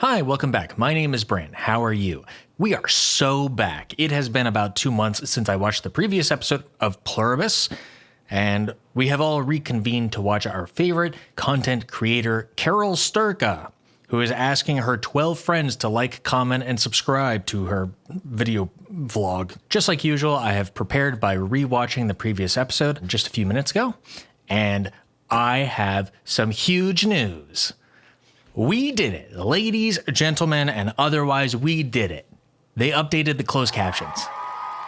Hi, welcome back. My name is Brandt. How are you? We are so back. It has been about 2 months since I watched the previous episode of Pluribus, and we have all reconvened to watch our favorite content creator, Carol Sturka, who is asking her 12 friends to like, comment, and subscribe to her video vlog. Just like usual, I have prepared by rewatching the previous episode just a few minutes ago, and I have some huge news. We did it. Ladies, gentlemen, and otherwise, we did it. They updated the closed captions.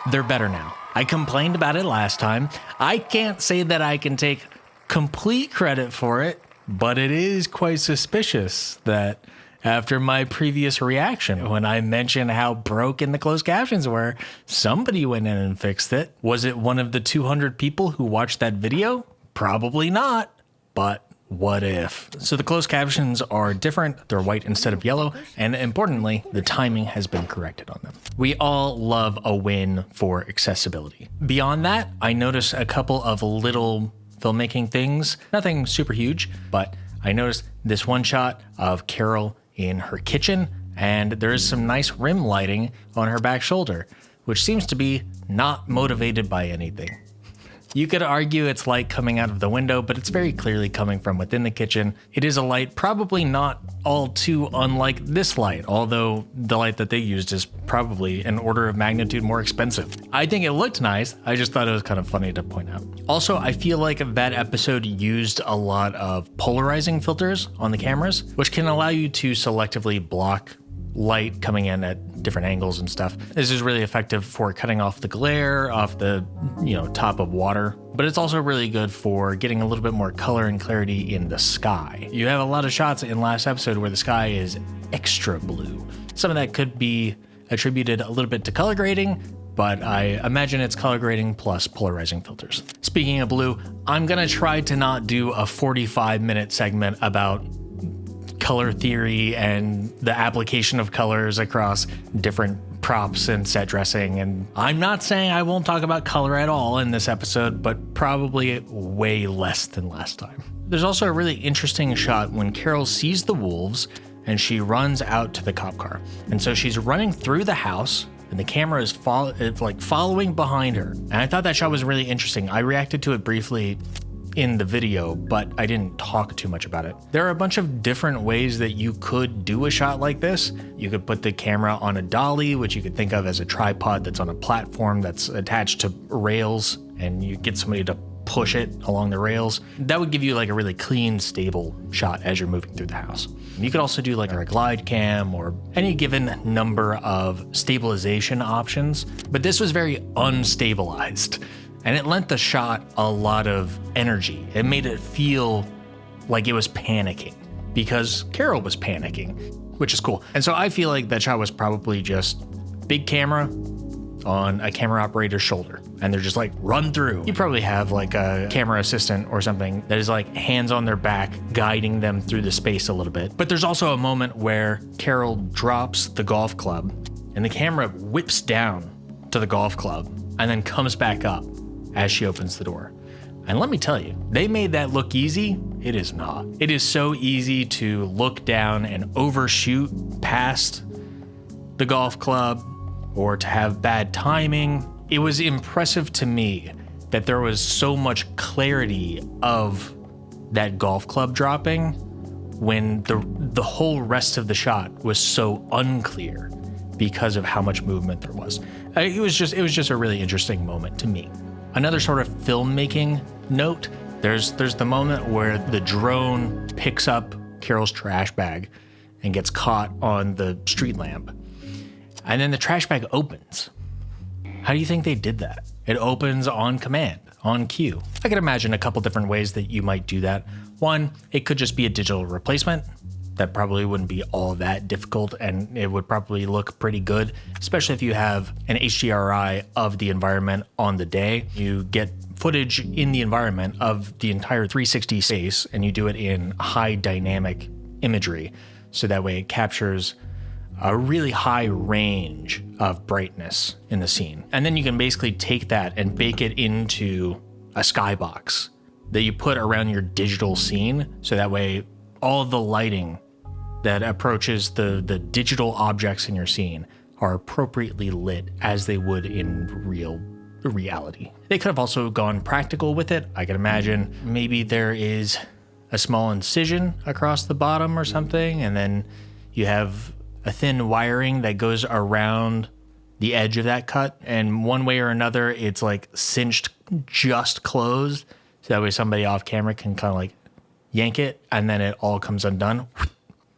They're better now. I complained about it last time. I can't say that I can take complete credit for it, but it is quite suspicious that after my previous reaction, when I mentioned how broken the closed captions were, somebody went in and fixed it. Was it one of the 200 people who watched that video? Probably not, but what if? So the closed captions are different. They're white instead of yellow. And importantly, the timing has been corrected on them. We all love a win for accessibility. Beyond that, I noticed a couple of little filmmaking things. Nothing super huge, but I noticed this one shot of Carol in her kitchen, and there is some nice rim lighting on her back shoulder, which seems to be not motivated by anything. You could argue it's light coming out of the window, but it's very clearly coming from within the kitchen. It is a light probably not all too unlike this light, although the light that they used is probably an order of magnitude more expensive. I think it looked nice. I just thought it was kind of funny to point out. Also, I feel like that episode used a lot of polarizing filters on the cameras, which can allow you to selectively block light coming in at different angles and stuff. This is really effective for cutting off the glare off the, top of water, but it's also really good for getting a little bit more color and clarity in the sky. You have a lot of shots in last episode where the sky is extra blue. Some of that could be attributed a little bit to color grading, but I imagine it's color grading plus polarizing filters. Speaking of blue, I'm gonna try to not do a 45-minute segment about color theory and the application of colors across different props and set dressing. And I'm not saying I won't talk about color at all in this episode, but probably way less than last time. There's also a really interesting shot when Carol sees the wolves and she runs out to the cop car. And so she's running through the house and the camera is following behind her. And I thought that shot was really interesting. I reacted to it briefly in the video, but I didn't talk too much about it. There are a bunch of different ways that you could do a shot like this. You could put the camera on a dolly, which you could think of as a tripod that's on a platform that's attached to rails, and you get somebody to push it along the rails. That would give you like a really clean, stable shot as you're moving through the house. You could also do like a glide cam or any given number of stabilization options, but this was very unstabilized. And it lent the shot a lot of energy. It made it feel like it was panicking because Carol was panicking, which is cool. And so I feel like that shot was probably just big camera on a camera operator's shoulder. And they're just like, run through. You probably have like a camera assistant or something that is like hands on their back, guiding them through the space a little bit. But there's also a moment where Carol drops the golf club and the camera whips down to the golf club and then comes back up as she opens the door. And let me tell you, they made that look easy. It is not. It is so easy to look down and overshoot past the golf club or to have bad timing. It was impressive to me that there was so much clarity of that golf club dropping when the whole rest of the shot was so unclear because of how much movement there was. It was just a really interesting moment to me. Another sort of filmmaking note, there's the moment where the drone picks up Carol's trash bag and gets caught on the street lamp. And then the trash bag opens. How do you think they did that? It opens on command, on cue. I could imagine a couple different ways that you might do that. One, it could just be a digital replacement. That probably wouldn't be all that difficult, and it would probably look pretty good, especially if you have an HDRI of the environment on the day. You get footage in the environment of the entire 360 space, and you do it in high dynamic imagery, so that way it captures a really high range of brightness in the scene. And then you can basically take that and bake it into a skybox that you put around your digital scene, so that way all of the lighting that approaches the digital objects in your scene are appropriately lit as they would in reality. They could have also gone practical with it. I can imagine maybe there is a small incision across the bottom or something, and then you have a thin wiring that goes around the edge of that cut, and one way or another it's like cinched just closed, so that way somebody off camera can kind of like yank it and then it all comes undone.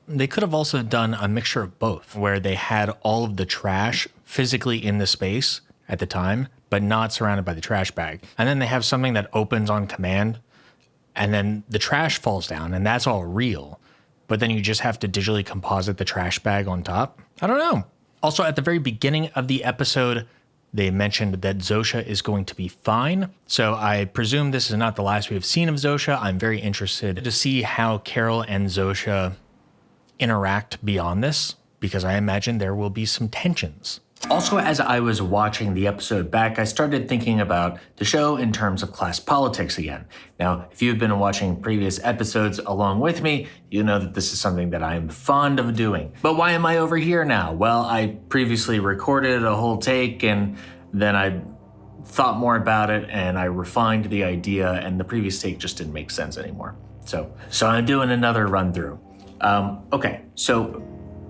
They could have also done a mixture of both, where they had all of the trash physically in the space at the time, but not surrounded by the trash bag. And then they have something that opens on command, and then the trash falls down, and that's all real. But then you just have to digitally composite the trash bag on top. I don't know. Also, at the very beginning of the episode, they mentioned that Zosha is going to be fine. So I presume this is not the last we have seen of Zosha. I'm very interested to see how Carol and Zosha interact beyond this, because I imagine there will be some tensions. Also, as I was watching the episode back, I started thinking about the show in terms of class politics again. Now, if you've been watching previous episodes along with me, you know that this is something that I'm fond of doing. But why am I over here now? Well, I previously recorded a whole take, and then I thought more about it, and I refined the idea, and the previous take just didn't make sense anymore. So I'm doing another run through. Okay, so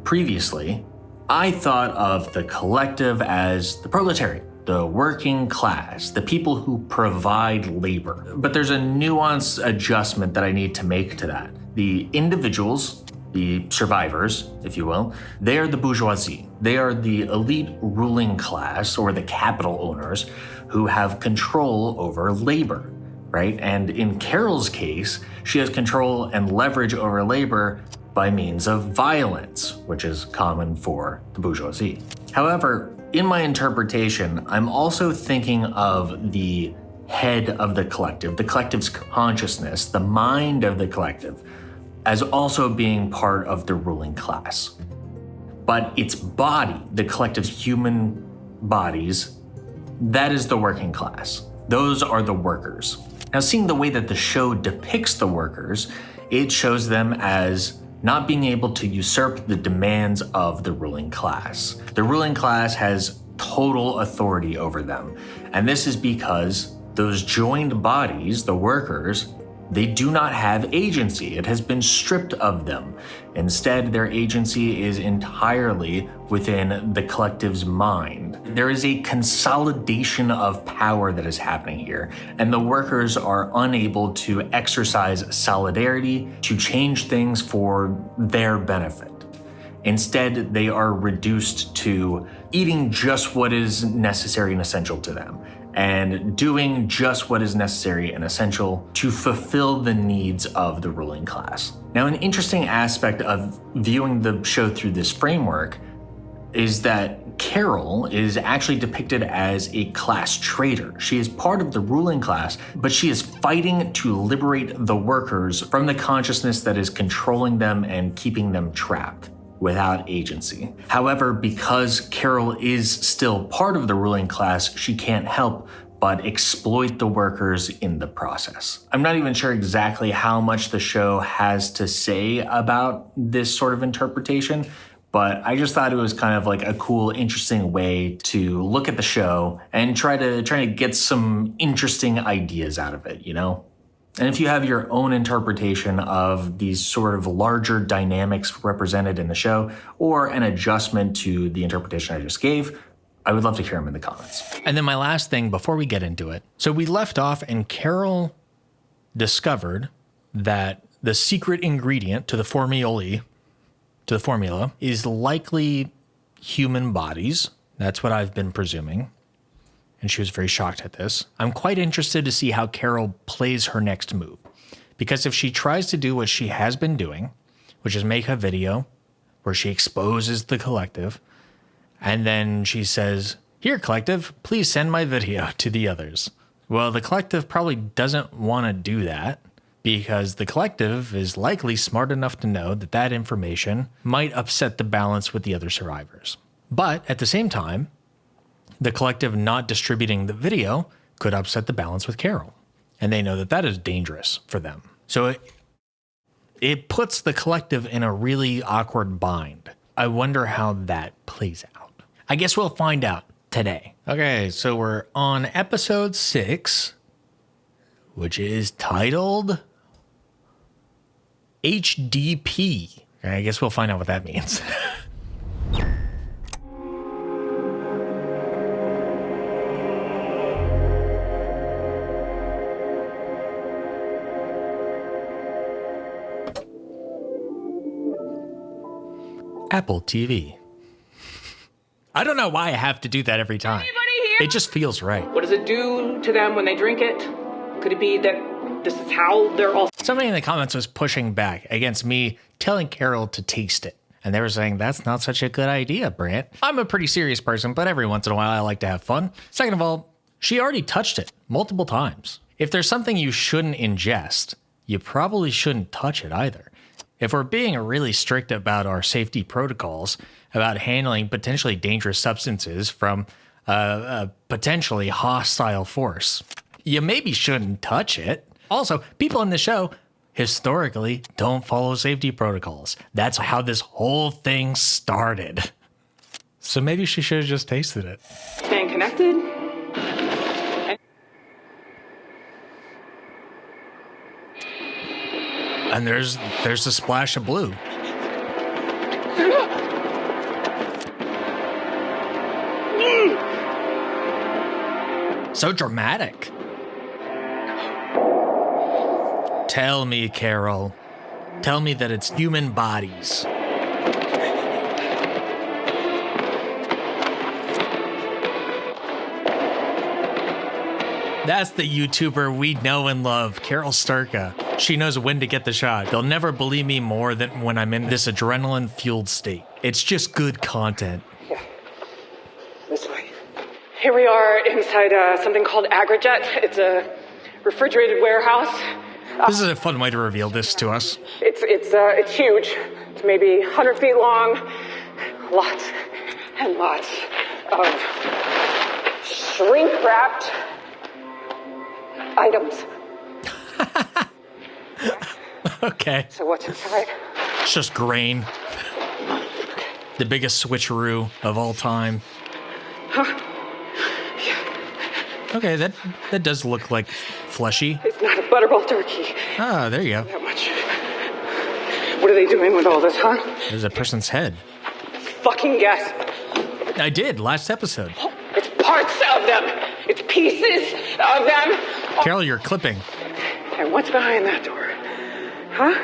previously, I thought of the collective as the proletariat, the working class, the people who provide labor. But there's a nuanced adjustment that I need to make to that. The individuals, the survivors, if you will, they are the bourgeoisie. They are the elite ruling class, or the capital owners, who have control over labor, right? And in Carol's case, she has control and leverage over labor by means of violence, which is common for the bourgeoisie. However, in my interpretation, I'm also thinking of the head of the collective's consciousness, the mind of the collective, as also being part of the ruling class. But its body, the collective's human bodies, that is the working class. Those are the workers. Now, seeing the way that the show depicts the workers, it shows them as not being able to usurp the demands of the ruling class. The ruling class has total authority over them. And this is because those joined bodies, the workers, they do not have agency. It has been stripped of them. Instead, their agency is entirely within the collective's mind. There is a consolidation of power that is happening here, and the workers are unable to exercise solidarity to change things for their benefit. Instead, they are reduced to eating just what is necessary and essential to them, and doing just what is necessary and essential to fulfill the needs of the ruling class. Now, an interesting aspect of viewing the show through this framework is that Carol is actually depicted as a class traitor. She is part of the ruling class, but she is fighting to liberate the workers from the consciousness that is controlling them and keeping them trapped without agency. However, because Carol is still part of the ruling class, she can't help but exploit the workers in the process. I'm not even sure exactly how much the show has to say about this sort of interpretation, but I just thought it was kind of like a cool, interesting way to look at the show and try to get some interesting ideas out of it, you know? And if you have your own interpretation of these sort of larger dynamics represented in the show, or an adjustment to the interpretation I just gave, I would love to hear them in the comments. And then my last thing before we get into it. So we left off and Carol discovered that the secret ingredient to the formula is likely human bodies. That's what I've been presuming. And she was very shocked at this. I'm quite interested to see how Carol plays her next move. Because if she tries to do what she has been doing, which is make a video where she exposes the collective, and then she says, "Here, collective, please send my video to the others." Well, the collective probably doesn't want to do that, because the collective is likely smart enough to know that that information might upset the balance with the other survivors. But at the same time, the collective not distributing the video could upset the balance with Carol. And they know that that is dangerous for them. So It puts the collective in a really awkward bind. I wonder how that plays out. I guess we'll find out today. Okay, so we're on episode 6, which is titled HDP. I guess we'll find out what that means. Apple TV. I don't know why I have to do that every time. It just feels right. What does it do to them when they drink it? Could it be that this is how they're all... Somebody in the comments was pushing back against me telling Carol to taste it. And they were saying, that's not such a good idea, Brandt. I'm a pretty serious person, but every once in a while I like to have fun. Second of all, she already touched it multiple times. If there's something you shouldn't ingest, you probably shouldn't touch it either. If we're being really strict about our safety protocols, about handling potentially dangerous substances from a potentially hostile force, you maybe shouldn't touch it. Also, people in the show historically don't follow safety protocols. That's how this whole thing started. So maybe she should have just tasted it. Staying connected. And there's a splash of blue. So dramatic. Tell me, Carol. Tell me that it's human bodies. That's the YouTuber we know and love, Carol Sturka. She knows when to get the shot. They'll never believe me more than when I'm in this adrenaline-fueled state. It's just good content. Yeah. This way. Here we are inside something called Agrijet. It's a refrigerated warehouse. This is a fun way to reveal this to us. It's huge. It's maybe 100 feet long. Lots and lots of shrink-wrapped items. Okay. So what's inside? It's just grain. The biggest switcheroo of all time. Huh? Okay, that does look like fleshy. It's not a butterball turkey. Ah, there you go. That much. What are they doing with all this, huh? There's a person's head. Fucking guess. I did, last episode. It's parts of them. It's pieces of them. Carol, you're clipping. And what's behind that door? Huh?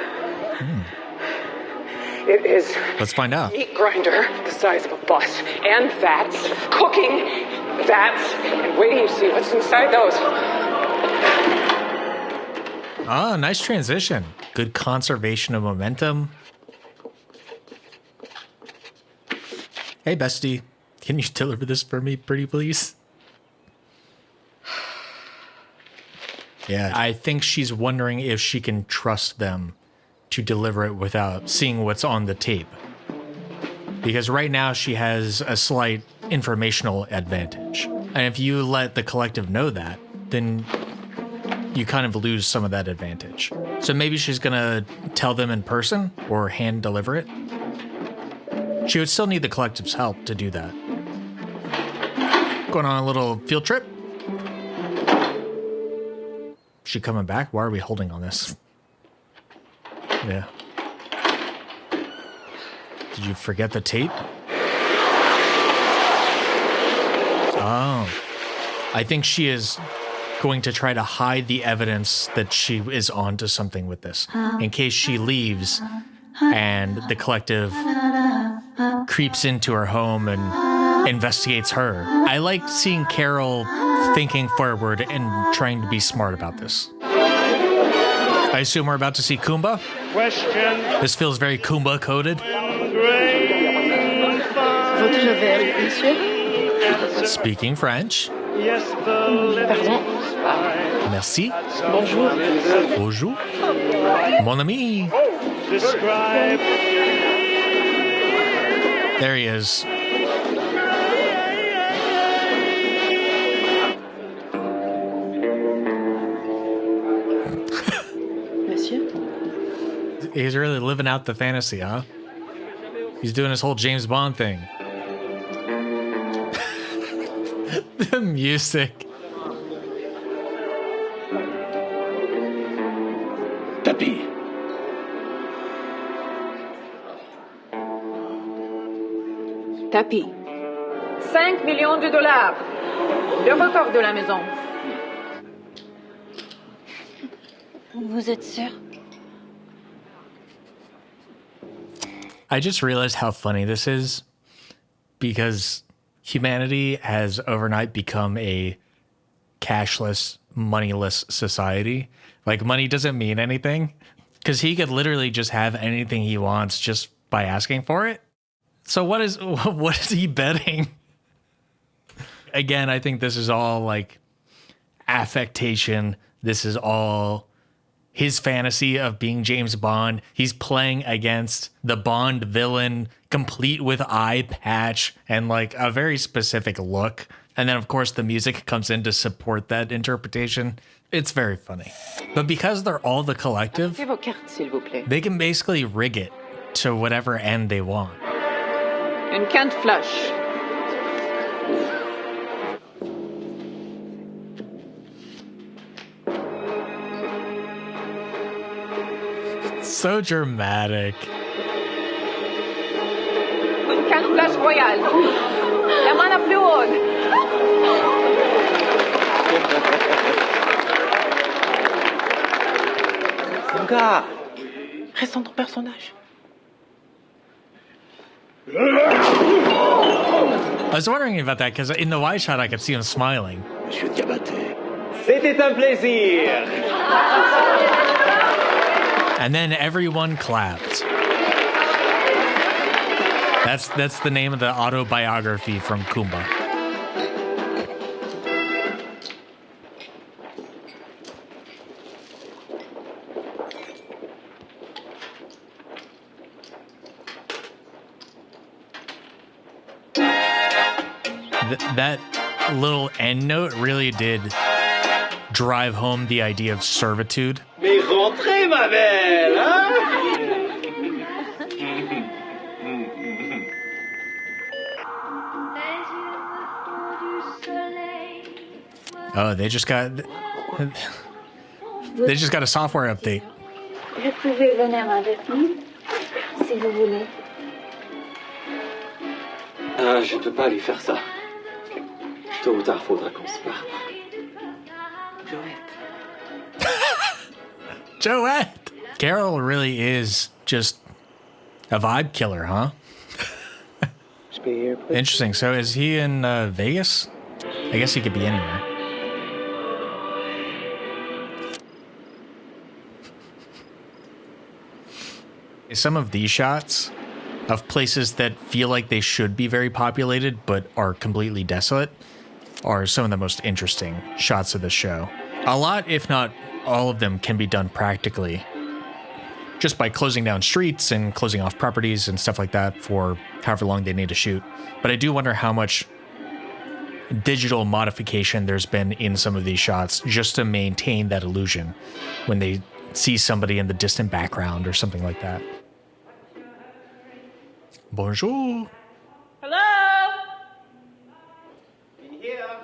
It is... Let's find out. Meat grinder the size of a bus. And vats. Cooking vats. And wait till you see what's inside those. Ah, nice transition. Good conservation of momentum. Hey, bestie. Can you deliver this for me, pretty please? Yeah, I think she's wondering if she can trust them to deliver it without seeing what's on the tape. Because right now she has a slight informational advantage. And if you let the collective know that, then you kind of lose some of that advantage. So maybe she's gonna tell them in person or hand deliver it. She would still need the collective's help to do that. Going on a little field trip. She coming back? Why are we holding on this? Yeah. Did you forget the tape? Oh. I think she is going to try to hide the evidence that she is onto something with this. In case she leaves and the collective creeps into her home and investigates her. I like seeing Carol thinking forward and trying to be smart about this. I assume we're about to see Kumba? Question. This feels very Kumba coded. Speaking French. Yes, Merci. Bonjour. Bonjour. Mon ami. Describe. There he is. He's really living out the fantasy, huh? He's doing his whole James Bond thing. The music. Tapis. Tapis. 5 millions de dollars. Le record de la maison. Vous êtes sûr? I just realized how funny this is because humanity has overnight become a cashless, moneyless society. Like, money doesn't mean anything because he could literally just have anything he wants just by asking for it. So what is he betting? Again, I think this is all like affectation. This is all his fantasy of being James Bond. He's playing against the Bond villain, complete with eye patch and like a very specific look. And then, of course, the music comes in to support that interpretation. It's very funny. But because they're all the collective, Vos cartes, s'il vous plaît. they can basically rig it to whatever end they want. Une quinte flush. So dramatic. Une quinte flush royale. La main la plus haute. Mon gars, reste dans ton personnage. I was wondering about that because in the wide shot, I could see him smiling. Monsieur Diabaté. C'était un plaisir. And then everyone clapped. That's the name of the autobiography from Kumba. That little end note really did drive home the idea of servitude. Mais rentrez, ma belle, hein? Oh, they just got a software update. Vous pouvez venir avec nous, si vous voulez. Ah, je ne peux pas lui faire ça. Tôt ou tard, faudra qu'on se parle. Joette! Carol really is just a vibe killer, huh? Interesting. So is he in Vegas? I guess he could be anywhere. Some of these shots of places that feel like they should be very populated but are completely desolate are some of the most interesting shots of the show. A lot, if not all of them, can be done practically just by closing down streets and closing off properties and stuff like that for however long they need to shoot. But I do wonder how much digital modification there's been in some of these shots just to maintain that illusion when they see somebody in the distant background or something like that. Bonjour. Hello? Here.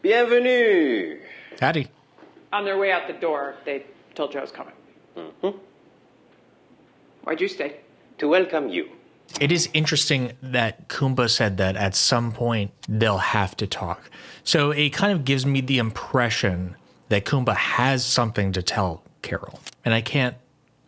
Bienvenue. Howdy. On their way out the door, they told you I was coming. Mm-hmm. Why'd you stay? To welcome you. It is interesting that Kumba said that at some point they'll have to talk. So it kind of gives me the impression that Kumba has something to tell Carol. And I can't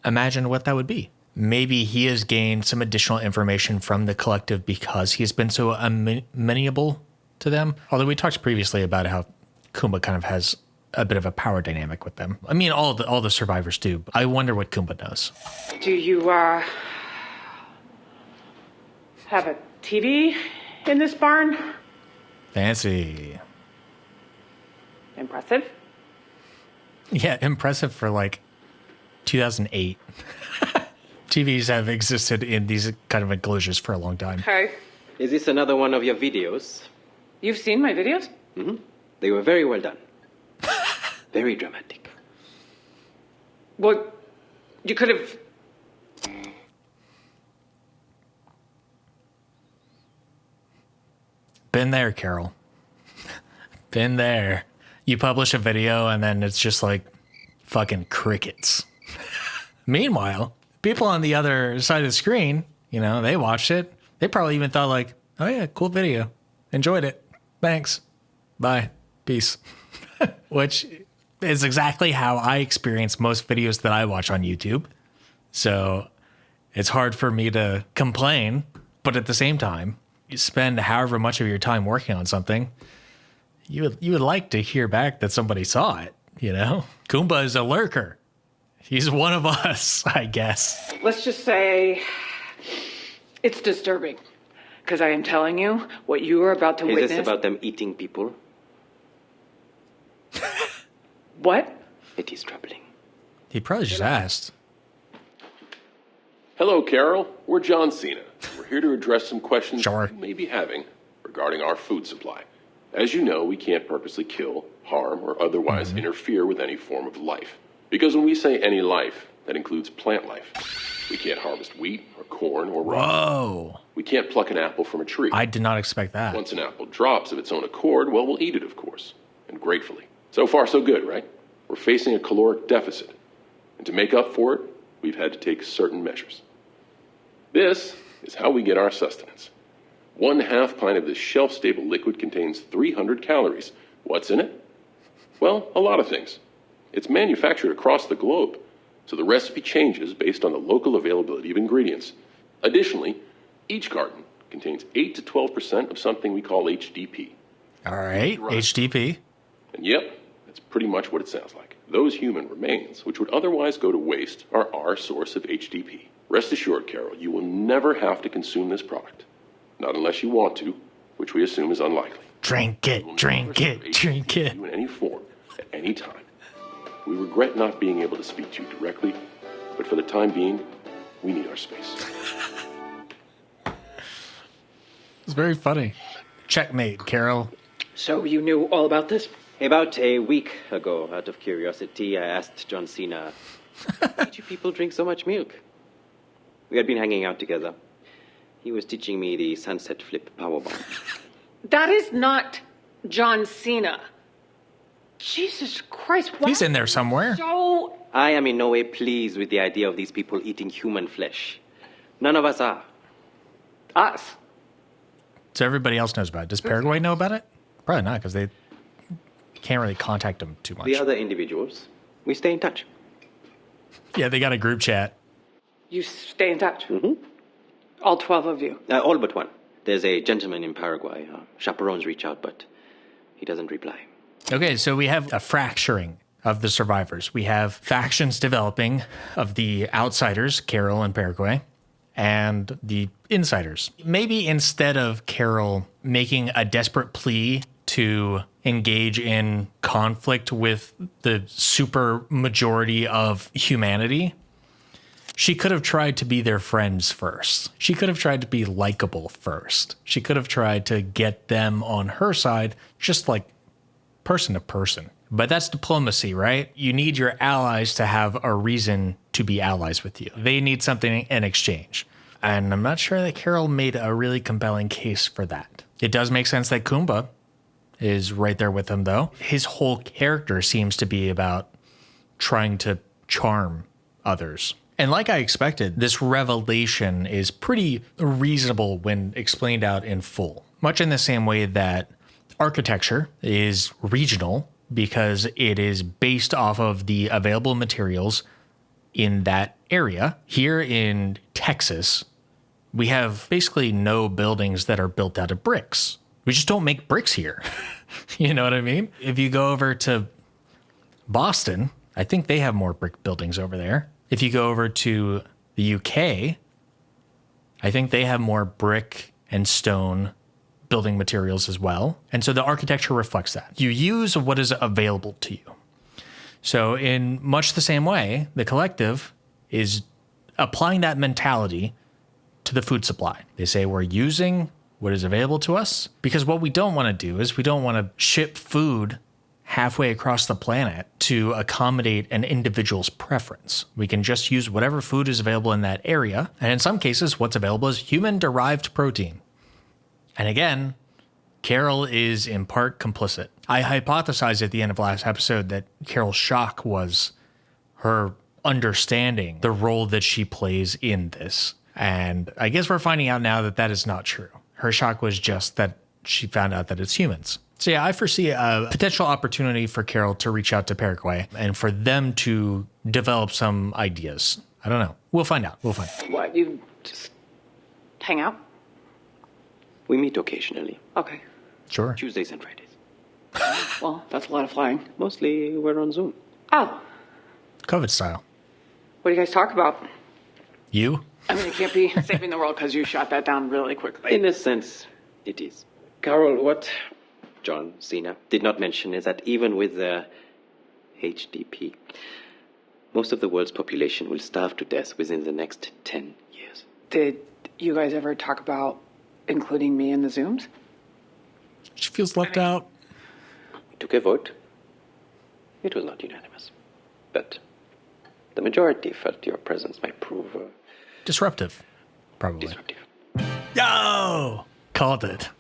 imagine what that would be. Maybe he has gained some additional information from the collective because he's been so amenable to them. Although we talked previously about how Kumba kind of has a bit of a power dynamic with them. I mean, all the survivors do. I wonder what Kumba knows. Do you, have a TV in this barn? Fancy. Impressive. Yeah, impressive for like 2008. TVs have existed in these kind of enclosures for a long time. Okay. Is this another one of your videos? You've seen my videos? Mm-hmm. They were very well done. Very dramatic. Well, you could have... Been there, Carol. Been there. You publish a video and then it's just like fucking crickets. Meanwhile, people on the other side of the screen, you know, they watched it. They probably even thought like, oh yeah, cool video. Enjoyed it. Thanks. Bye. Peace. Which is exactly how I experience most videos that I watch on YouTube. So it's hard for me to complain, but at the same time, you spend however much of your time working on something, you would like to hear back that somebody saw it, you know? Kumba is a lurker. He's one of us, I guess. Let's just say it's disturbing. Because I am telling you, what you are about to witness... Is this about them eating people? What? It is troubling. He probably just asked. Hello, Carol. We're John Cena. We're here to address some questions Sure. you may be having regarding our food supply. As you know, we can't purposely kill, harm, or otherwise interfere with any form of life. Because when we say any life, that includes plant life. We can't harvest wheat or corn or rice. Whoa. We can't pluck an apple from a tree. I did not expect that. Once an apple drops of its own accord, well, we'll eat it, of course, and gratefully. So far, so good, right? We're facing a caloric deficit. And to make up for it, we've had to take certain measures. This is how we get our sustenance. 1/2 pint of this shelf-stable liquid contains 300 calories. What's in it? Well, a lot of things. It's manufactured across the globe, so the recipe changes based on the local availability of ingredients. Additionally, each carton contains 8 to 12% of something we call HDP. All right, HDP. And yep, that's pretty much what it sounds like. Those human remains, which would otherwise go to waste, are our source of HDP. Rest assured, Carol, you will never have to consume this product. Not unless you want to, which we assume is unlikely. Drink it, drink it, drink it. You in any form, at any time. We regret not being able to speak to you directly, but for the time being, we need our space. It's very funny. Checkmate, Carol. So you knew all about this? About a week ago, out of curiosity, I asked John Cena, why do you people drink so much milk? We had been hanging out together. He was teaching me the sunset flip powerbomb. That is not John Cena. Jesus Christ, why? He's in there somewhere. So... I am in no way pleased with the idea of these people eating human flesh. None of us are. Us. So everybody else knows about it. Does Paraguay know about it? Probably not, because they can't really contact them too much. The other individuals, we stay in touch. Yeah, they got a group chat. You stay in touch? Mm-hmm. All 12 of you? All but one. There's a gentleman in Paraguay. Chaperones reach out, but he doesn't reply. Okay, so we have a fracturing of the survivors. We have factions developing of the outsiders, Carol and Paraguay, and the insiders. Maybe instead of Carol making a desperate plea to engage in conflict with the super majority of humanity, she could have tried to be their friends first. She could have tried to be likable first. She could have tried to get them on her side, just like person to person. But that's diplomacy, right? You need your allies to have a reason to be allies with you. They need something in exchange. And I'm not sure that Carol made a really compelling case for that. It does make sense that Kumba is right there with him, though. His whole character seems to be about trying to charm others. And like I expected, this revelation is pretty reasonable when explained out in full. Much in the same way that architecture is regional because it is based off of the available materials in that area. Here in Texas, we have basically no buildings that are built out of bricks. We just don't make bricks here. You know what I mean? If you go over to Boston, I think they have more brick buildings over there. If you go over to the UK, I think they have more brick and stone building materials as well. And so the architecture reflects that. You use what is available to you. So in much the same way, the collective is applying that mentality to the food supply. They say we're using what is available to us because what we don't want to do is we don't want to ship food halfway across the planet to accommodate an individual's preference. We can just use whatever food is available in that area, and in some cases, what's available is human-derived protein. And again, Carol is in part complicit. I hypothesized at the end of last episode that Carol's shock was her understanding the role that she plays in this. And I guess we're finding out now that that is not true. Her shock was just that she found out that it's humans. So yeah, I foresee a potential opportunity for Carol to reach out to Paraguay and for them to develop some ideas. I don't know. We'll find out. What, you just hang out? We meet occasionally, Okay. Sure. Tuesdays and Fridays. Well, that's a lot of flying. Mostly we're on Zoom. Oh, COVID style. what do you guys talk about? You? I mean, it can't be saving the world because you shot that down really quickly. In a sense, it is. Carol, what John Cena did not mention is that even with the HDP, most of the world's population will starve to death within the next 10 years. Did you guys ever talk about including me in the Zooms? She feels left out. We took a vote. It was not unanimous. But the majority felt your presence might prove Disruptive, probably. disruptive. Yo! Called it.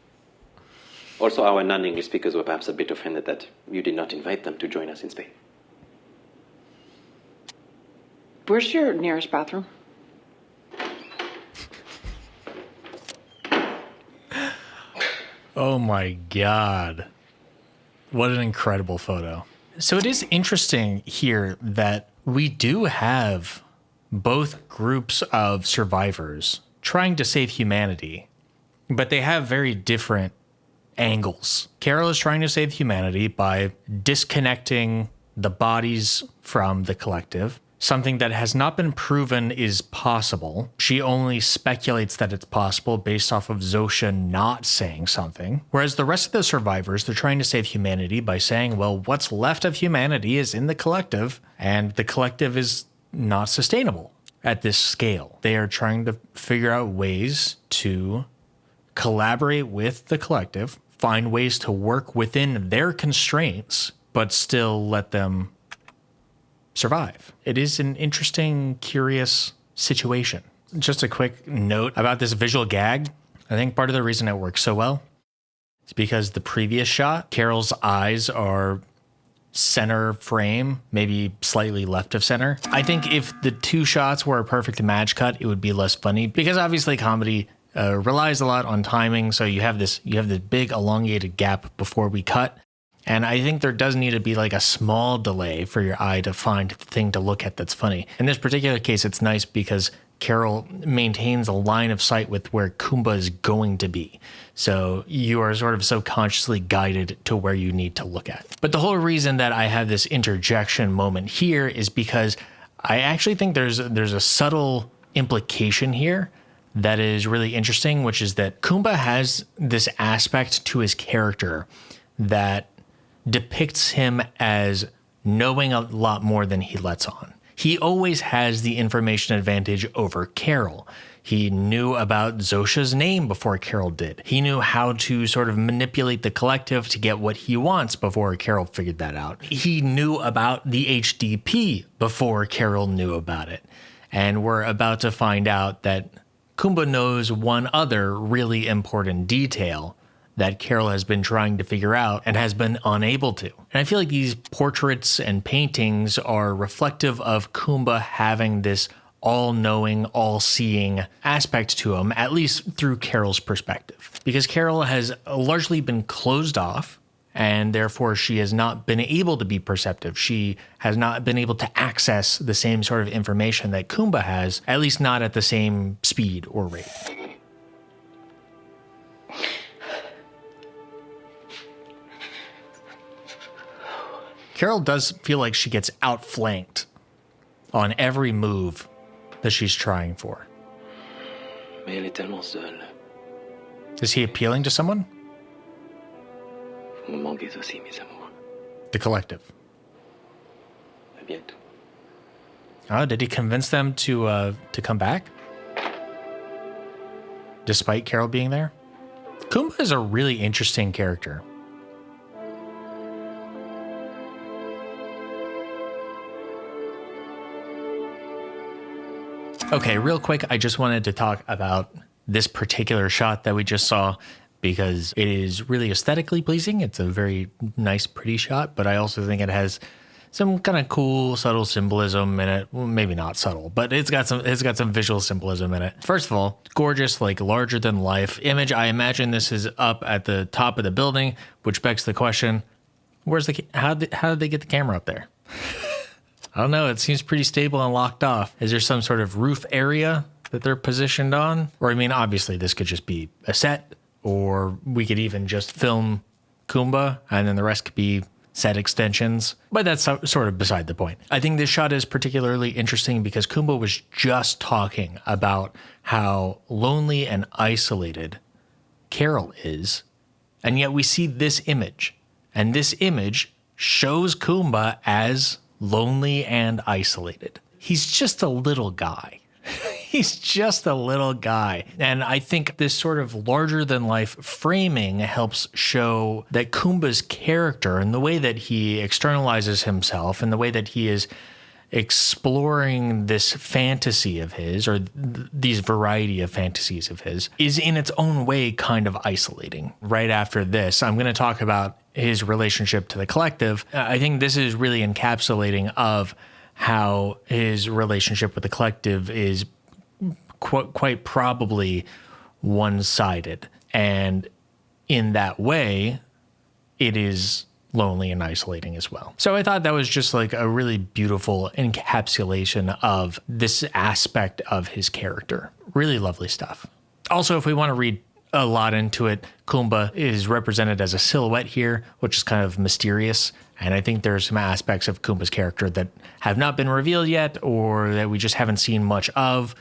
Also, our non-English speakers were perhaps a bit offended that you did not invite them to join us in Spain. Where's your nearest bathroom? Oh my God. What an incredible photo. So it is interesting here that we do have both groups of survivors trying to save humanity, but they have very different angles. Carol is trying to save humanity by disconnecting the bodies from the collective, something that has not been proven is possible. She only speculates that it's possible based off of Zosha not saying something. Whereas the rest of the survivors, they're trying to save humanity by saying, well, what's left of humanity is in the collective, and the collective is not sustainable at this scale. They are trying to figure out ways to collaborate with the collective, find ways to work within their constraints, but still let them survive. It is an interesting, curious situation. Just a quick note about this visual gag. I think part of the reason it works so well is because the previous shot, Carol's eyes are center frame, maybe slightly left of center. I think if the two shots were a perfect match cut, it would be less funny because obviously comedy relies a lot on timing. So you have this big elongated gap before we cut. And I think there does need to be like a small delay for your eye to find the thing to look at that's funny. In this particular case, it's nice because Carol maintains a line of sight with where Kumba is going to be. So you are sort of subconsciously guided to where you need to look at. But the whole reason that I have this interjection moment here is because I actually think there's a subtle implication here that is really interesting, which is that Kumba has this aspect to his character that depicts him as knowing a lot more than he lets on. He always has the information advantage over Carol. He knew about Zosha's name before Carol did. He knew how to sort of manipulate the collective to get what he wants before Carol figured that out. He knew about the HDP before Carol knew about it. And we're about to find out that Kumba knows one other really important detail that Carol has been trying to figure out and has been unable to. And I feel like these portraits and paintings are reflective of Kumba having this all-knowing, all-seeing aspect to him, at least through Carol's perspective. Because Carol has largely been closed off, and therefore she has not been able to be perceptive. She has not been able to access the same sort of information that Kumba has, at least not at the same speed or rate. Carol does feel like she gets outflanked on every move that she's trying for. Mais elle est tellement seule. Is he appealing to someone? Vous me manquez aussi, mes amours. The collective. À bientôt. Oh, did he convince them to come back? Despite Carol being there? Kumba is a really interesting character. Okay, real quick, I just wanted to talk about this particular shot that we just saw because it is really aesthetically pleasing. It's a very nice, pretty shot, but I also think it has some kind of cool, subtle symbolism in it. Well, maybe not subtle, but it's got some visual symbolism in it. First of all, gorgeous, like larger than life image. I imagine this is up at the top of the building, which begs the question: how did they get the camera up there? I don't know. It seems pretty stable and locked off. Is there some sort of roof area that they're positioned on? Or, I mean, obviously this could just be a set, or we could even just film Kumba and then the rest could be set extensions. But that's sort of beside the point. I think this shot is particularly interesting because Kumba was just talking about how lonely and isolated Carol is. And yet we see this image. And this image shows Kumba as lonely and isolated. He's just a little guy. He's just a little guy. And I think this sort of larger than life framing helps show that Kumba's character and the way that he externalizes himself and the way that he is exploring this fantasy of his, or these variety of fantasies of his, is in its own way kind of isolating. Right after this, I'm going to talk about his relationship to the collective. I think this is really encapsulating of how his relationship with the collective is quite probably one-sided. And in that way, it is lonely and isolating as well. So I thought that was just like a really beautiful encapsulation of this aspect of his character. Really lovely stuff. Also, if we want to read a lot into it, Kumba is represented as a silhouette here, which is kind of mysterious. And I think there's some aspects of Kumba's character that have not been revealed yet, or that we just haven't seen much of,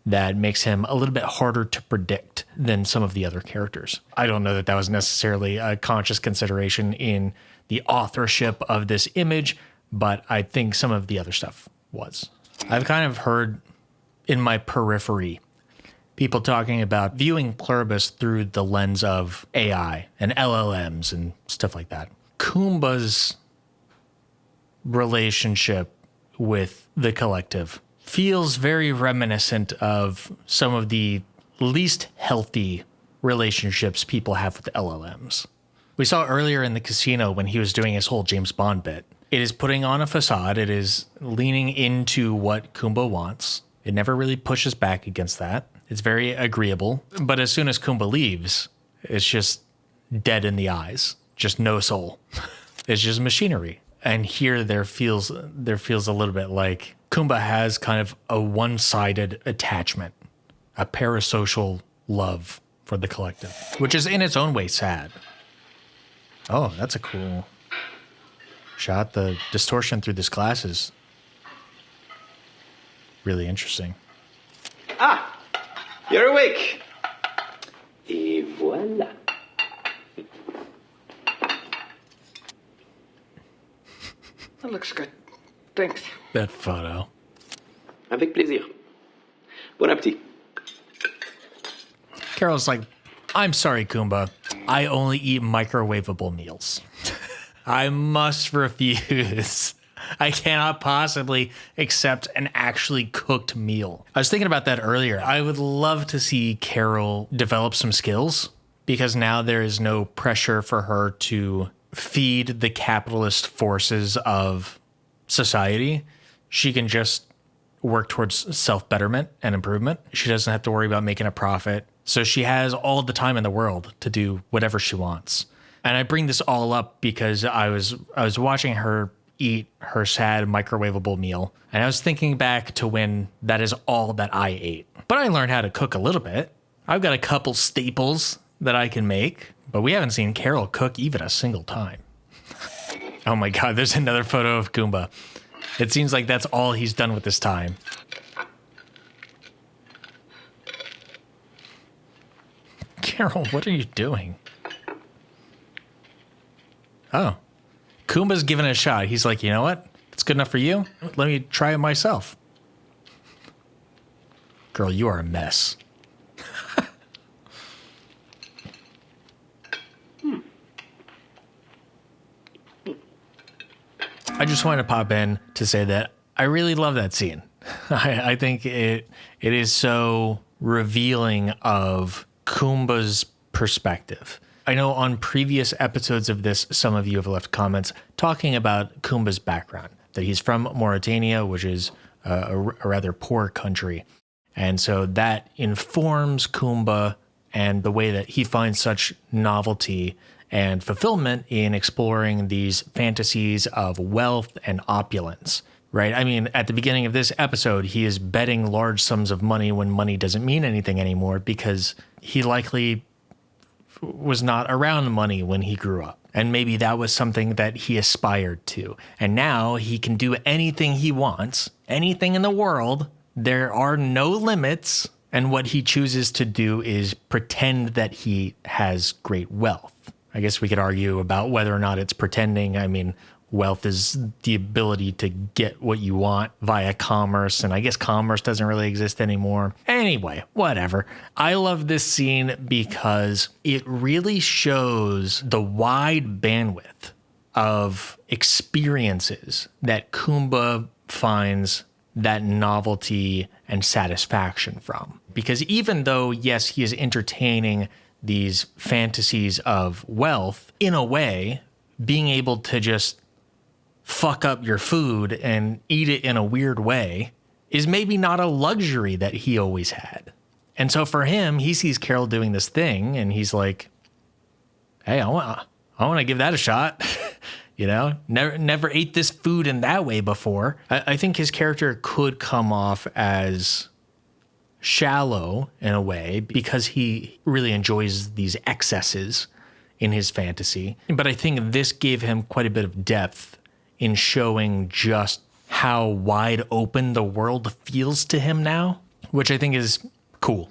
that makes him a little bit harder to predict than some of the other characters. I don't know that that was necessarily a conscious consideration in the authorship of this image, but I think some of the other stuff was. I've kind of heard in my periphery people talking about viewing Pluribus through the lens of AI and LLMs and stuff like that. Kumba's relationship with the collective feels very reminiscent of some of the least healthy relationships people have with LLMs. We saw earlier in the casino when he was doing his whole James Bond bit. It is putting on a facade. It is leaning into what Kumba wants. It never really pushes back against that. It's very agreeable. But as soon as Kumba leaves, it's just dead in the eyes. Just no soul. It's just machinery. And here there feels a little bit like Kumba has kind of a one-sided attachment, a parasocial love for the collective, which is in its own way sad. Oh, that's a cool shot. The distortion through this glass is really interesting. Ah! You're awake! Et voilà. That looks good. Thanks. That photo. Avec plaisir. Bon appétit. Carol's like, I'm sorry, Kumba. I only eat microwavable meals. I must refuse. I cannot possibly accept an actually cooked meal. I was thinking about that earlier. I would love to see Carol develop some skills, because now there is no pressure for her to feed the capitalist forces of society. She can just work towards self-betterment and improvement. She doesn't have to worry about making a profit. So she has all the time in the world to do whatever she wants. And I bring this all up because I was watching her eat her sad microwavable meal, and I was thinking back to when that is all that I ate. But I learned how to cook a little bit. I've got a couple staples that I can make, but we haven't seen Carol cook even a single time. Oh my God, there's another photo of Kumba. It seems like that's all he's done with his time. Carol, what are you doing? Oh, Kumba's giving it a shot. He's like, you know what? It's good enough for you. Let me try it myself. Girl, you are a mess. I just wanted to pop in to say that I really love that scene. I think it is so revealing of Kumba's perspective. I know on previous episodes of this, some of you have left comments talking about Kumba's background, that he's from Mauritania, which is a rather poor country. And so that informs Kumba and the way that he finds such novelty and fulfillment in exploring these fantasies of wealth and opulence, right? I mean, at the beginning of this episode, he is betting large sums of money when money doesn't mean anything anymore because he likely was not around money when he grew up. And maybe that was something that he aspired to. And now he can do anything he wants, anything in the world. There are no limits. And what he chooses to do is pretend that he has great wealth. I guess we could argue about whether or not it's pretending. I mean, wealth is the ability to get what you want via commerce, and I guess commerce doesn't really exist anymore. Anyway, whatever. I love this scene because it really shows the wide bandwidth of experiences that Kumba finds that novelty and satisfaction from. Because even though, yes, he is entertaining these fantasies of wealth, in a way, being able to just fuck up your food and eat it in a weird way is maybe not a luxury that he always had. And so for him, he sees Carol doing this thing and he's like, hey, I want to give that a shot. You know, never ate this food in that way before. I think his character could come off as shallow in a way because he really enjoys these excesses in his fantasy. But I think this gave him quite a bit of depth in showing just how wide open the world feels to him now, which I think is cool.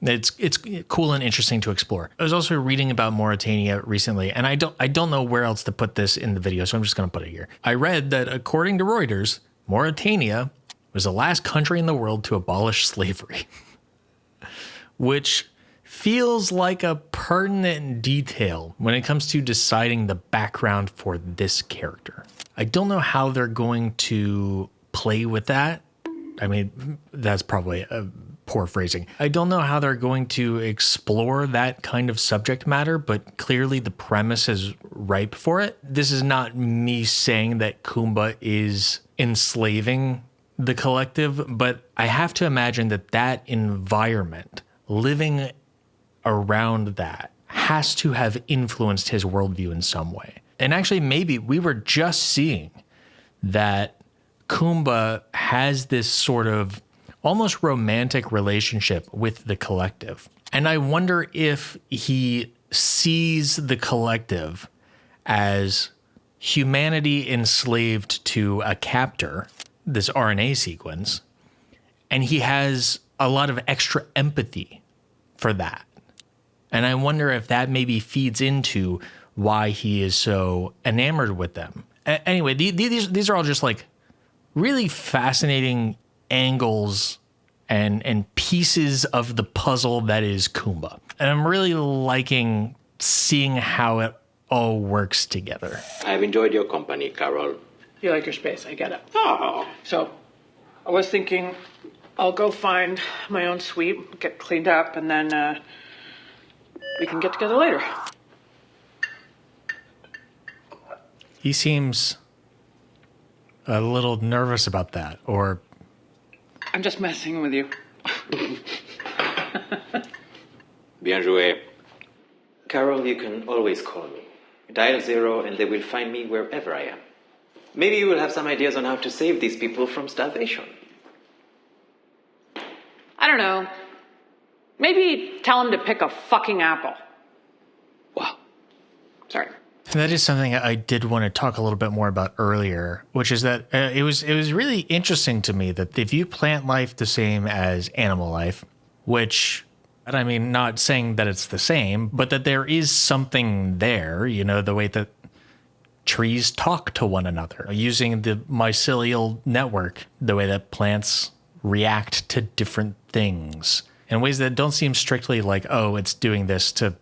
It's cool and interesting to explore. I was also reading about Mauritania recently, and I don't know where else to put this in the video, so I'm just going to put it here. I read that according to Reuters, Mauritania was the last country in the world to abolish slavery, which feels like a pertinent detail when it comes to deciding the background for this character. I don't know how they're going to play with that. I mean, that's probably a poor phrasing. I don't know how they're going to explore that kind of subject matter, but clearly the premise is ripe for it. This is not me saying that Kumba is enslaving the collective, but I have to imagine that that environment, living around that, has to have influenced his worldview in some way. And actually, maybe we were just seeing that Kumba has this sort of almost romantic relationship with the collective. And I wonder if he sees the collective as humanity enslaved to a captor, this RNA sequence, and he has a lot of extra empathy for that. And I wonder if that maybe feeds into why he is so enamored with them. Anyway, these are all just like really fascinating angles and pieces of the puzzle that is Kumba. And I'm really liking seeing how it all works together. I've enjoyed your company, Carol. You like your space, I get it. Oh. So, I was thinking I'll go find my own suite, get cleaned up, and then we can get together later. He seems a little nervous about that, or... I'm just messing with you. Bien joué. Carol, you can always call me. Dial 0 and they will find me wherever I am. Maybe you will have some ideas on how to save these people from starvation. I don't know. Maybe tell him to pick a fucking apple. Wow. Sorry. That is something I did want to talk a little bit more about earlier, which is that it was really interesting to me that they view plant life the same as animal life, which, and I mean, not saying that it's the same, but that there is something there, you know, the way that trees talk to one another, using the mycelial network, the way that plants react to different things in ways that don't seem strictly like, oh, it's doing this to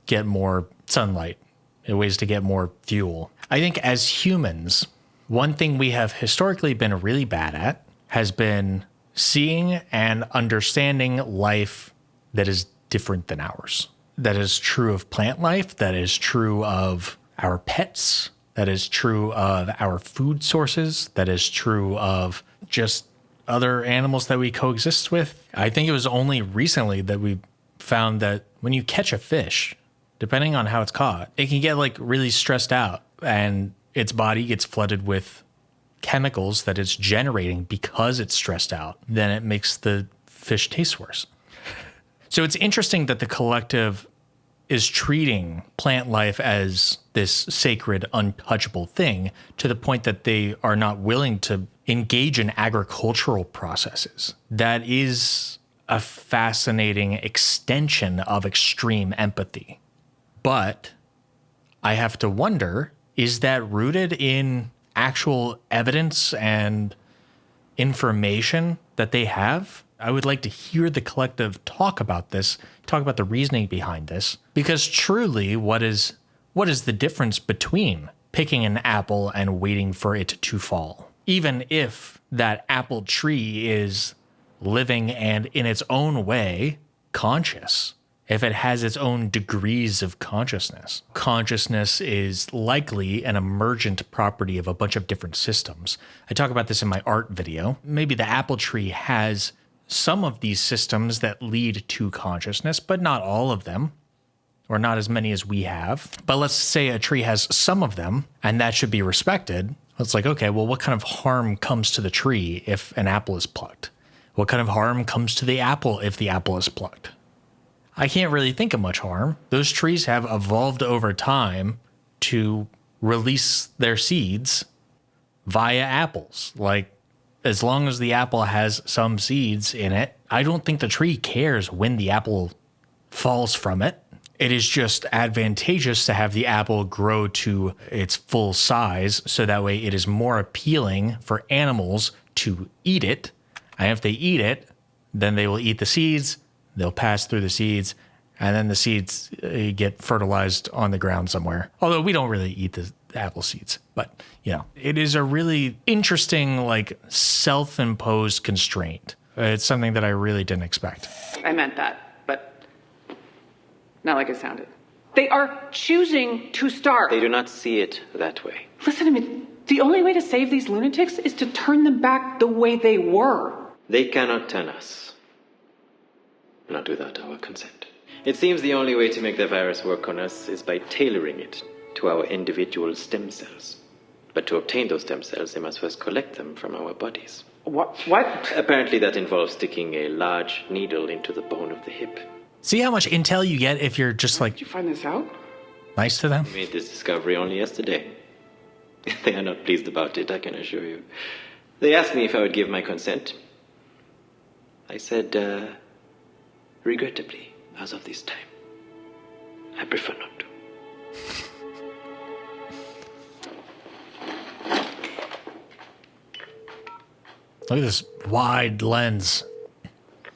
get more sunlight, in ways to get more fuel. I think as humans, one thing we have historically been really bad at has been seeing and understanding life that is different than ours. That is true of plant life, that is true of our pets, that is true of our food sources, that is true of just other animals that we coexist with. I think it was only recently that we found that when you catch a fish, depending on how it's caught, it can get like really stressed out and its body gets flooded with chemicals that it's generating because it's stressed out. Then it makes the fish taste worse. So it's interesting that the collective is treating plant life as this sacred, untouchable thing to the point that they are not willing to engage in agricultural processes. That is a fascinating extension of extreme empathy. But I have to wonder, is that rooted in actual evidence and information that they have? I would like to hear the collective talk about this, talk about the reasoning behind this, because truly, what is the difference between picking an apple and waiting for it to fall? Even if that apple tree is living and in its own way conscious, if it has its own degrees of consciousness. Consciousness is likely an emergent property of a bunch of different systems. I talk about this in my art video. Maybe the apple tree has some of these systems that lead to consciousness, but not all of them, or not as many as we have. But let's say a tree has some of them, and that should be respected. It's like, okay, well, what kind of harm comes to the tree if an apple is plucked? What kind of harm comes to the apple if the apple is plucked? I can't really think of much harm. Those trees have evolved over time to release their seeds via apples. Like, as long as the apple has some seeds in it, I don't think the tree cares when the apple falls from it. It is just advantageous to have the apple grow to its full size so that way it is more appealing for animals to eat it. And if they eat it, then they will eat the seeds, they'll pass through the seeds, and then the seeds get fertilized on the ground somewhere. Although we don't really eat the apple seeds, but you know, it is a really interesting, like, self-imposed constraint. It's something that I really didn't expect. I meant that, but not like it sounded. They are choosing to starve. They do not see it that way. Listen to me. The only way to save these lunatics is to turn them back the way they were. They cannot turn us. Not without our consent. It seems the only way to make the virus work on us is by tailoring it to our individual stem cells. But to obtain those stem cells, they must first collect them from our bodies. What? Apparently that involves sticking a large needle into the bone of the hip. See how much intel you get if you're just like Did you find this out? nice to them? I made this discovery only yesterday. They are not pleased about it, I can assure you. They asked me if I would give my consent. I said, regrettably, as of this time, I prefer not to. Look at this wide lens.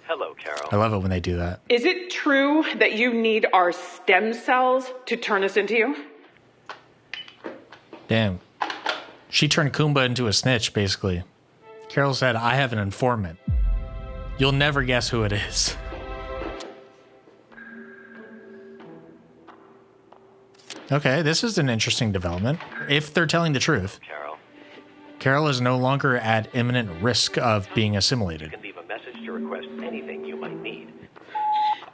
Hello, Carol. I love it when they do that. Is it true that you need our stem cells to turn us into you? Damn. She turned Kumba into a snitch, basically. Carol said, I have an informant. You'll never guess who it is. Okay, this is an interesting development. If they're telling the truth, Carol is no longer at imminent risk of being assimilated. You can leave a message to request anything you might need.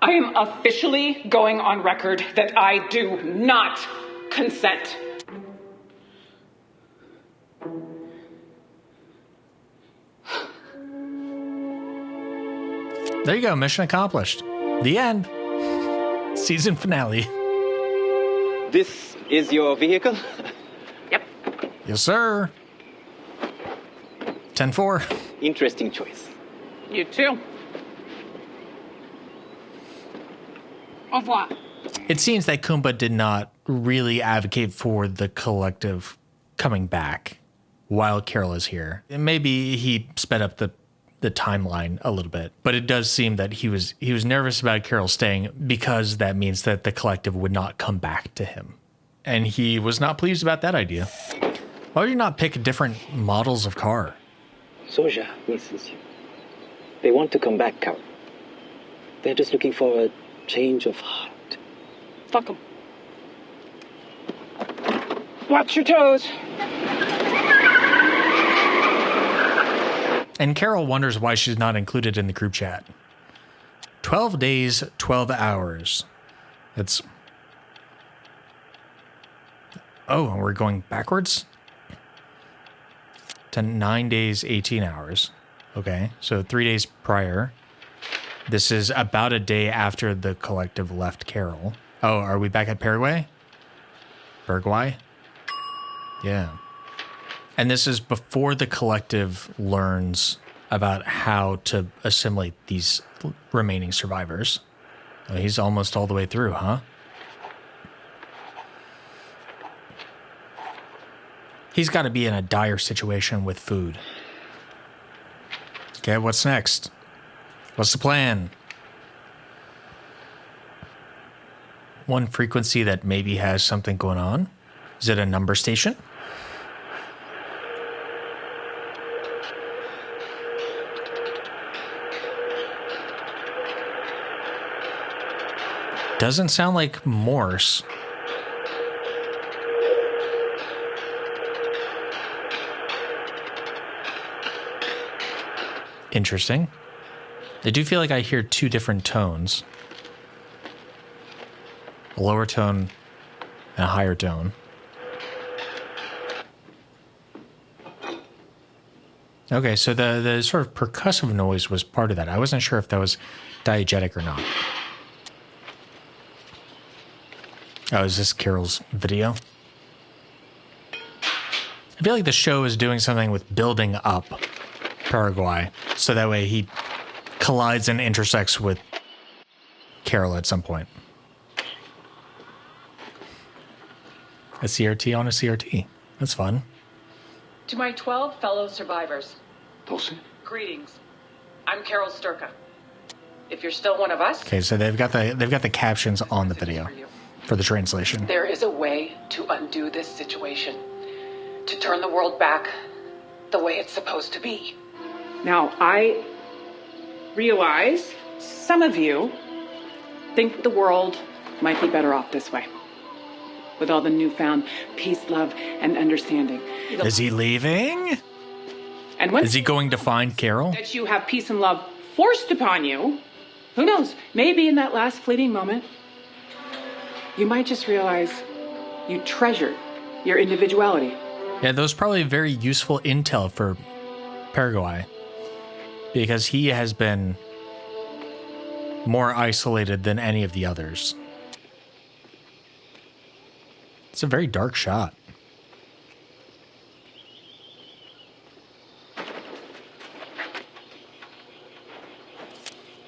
I am officially going on record that I do not consent. There you go, mission accomplished. The end. Season finale. This is your vehicle? Yep. Yes, sir. 10-4. Interesting choice. You too. Au revoir. It seems that Kumba did not really advocate for the collective coming back while Carol is here. And maybe he sped up the timeline a little bit, but it does seem that he was nervous about Carol staying because that means that the collective would not come back to him. And he was not pleased about that idea. Why would you not pick different models of car? Soja, oui, monsieur. They want to come back, Carol. They're just looking for a change of heart. Fuck them. Watch your toes. And Carol wonders why she's not included in the group chat. 12 days, 12 hours. That's... Oh, we're going backwards? To 9 days, 18 hours. Okay, so 3 days prior. This is about a day after the collective left Carol. Oh, are we back at Paraguay? Paraguay? Yeah. And this is before the collective learns about how to assimilate these remaining survivors. Oh, he's almost all the way through, huh? He's got to be in a dire situation with food. Okay, what's next? What's the plan? One frequency that maybe has something going on? Is it a number station? Doesn't sound like Morse. Interesting. I do feel like I hear two different tones. A lower tone and a higher tone. Okay, so the sort of percussive noise was part of that. I wasn't sure if that was diegetic or not. Oh, is this Carol's video? I feel like the show is doing something with building up Paraguay, so that way he collides and intersects with Carol at some point. A CRT on a CRT. That's fun. To my 12 fellow survivors, 12? greetings. I'm Carol Sturka. If you're still one of us, Okay, so they've got the captions on the video for the translation. there is a way to undo this situation, to turn the world back the way it's supposed to be. Now, I realize some of you think the world might be better off this way, with all the newfound peace, love, and understanding. Is he leaving? And once Is he going to find Carol? that you have peace and love forced upon you, who knows, maybe in that last fleeting moment, you might just realize you treasured your individuality. Yeah, that was probably very useful intel for Paraguay, because he has been more isolated than any of the others. It's a very dark shot.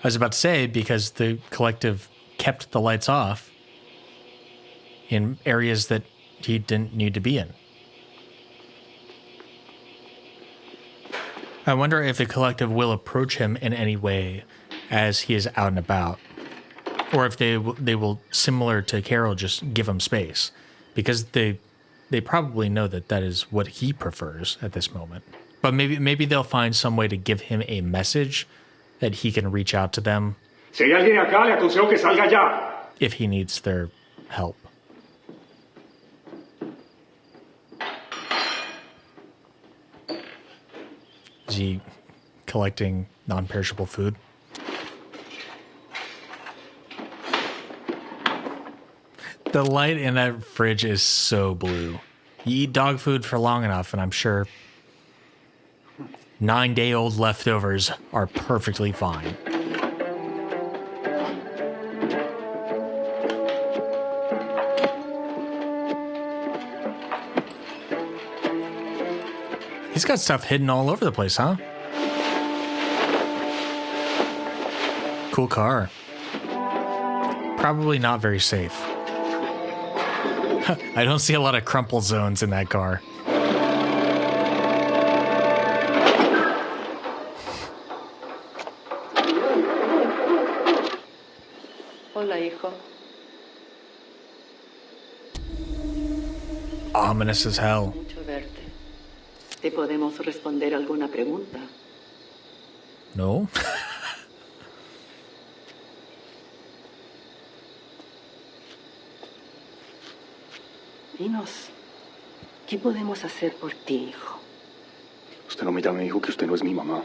I was about to say, because the collective kept the lights off in areas that he didn't need to be in. I wonder if the collective will approach him in any way as he is out and about, or if they will, similar to Carol, just give him space, because they probably know that that is what he prefers at this moment. But maybe they'll find some way to give him a message that he can reach out to them Si hay alguien acá, le aconsejo que salga ya. if he needs their help. Is he collecting non-perishable food? The light in that fridge is so blue. You eat dog food for long enough, and I'm sure 9-day-old leftovers are perfectly fine. He's got stuff hidden all over the place, huh? Cool car. Probably not very safe. I don't see a lot of crumple zones in that car. Hola, hijo. Ominous as hell. Mucho verte. ¿Te podemos responder alguna pregunta? No? Dinos, ¿qué podemos hacer por ti, hijo? Usted no me llame hijo, que usted no es mi mamá.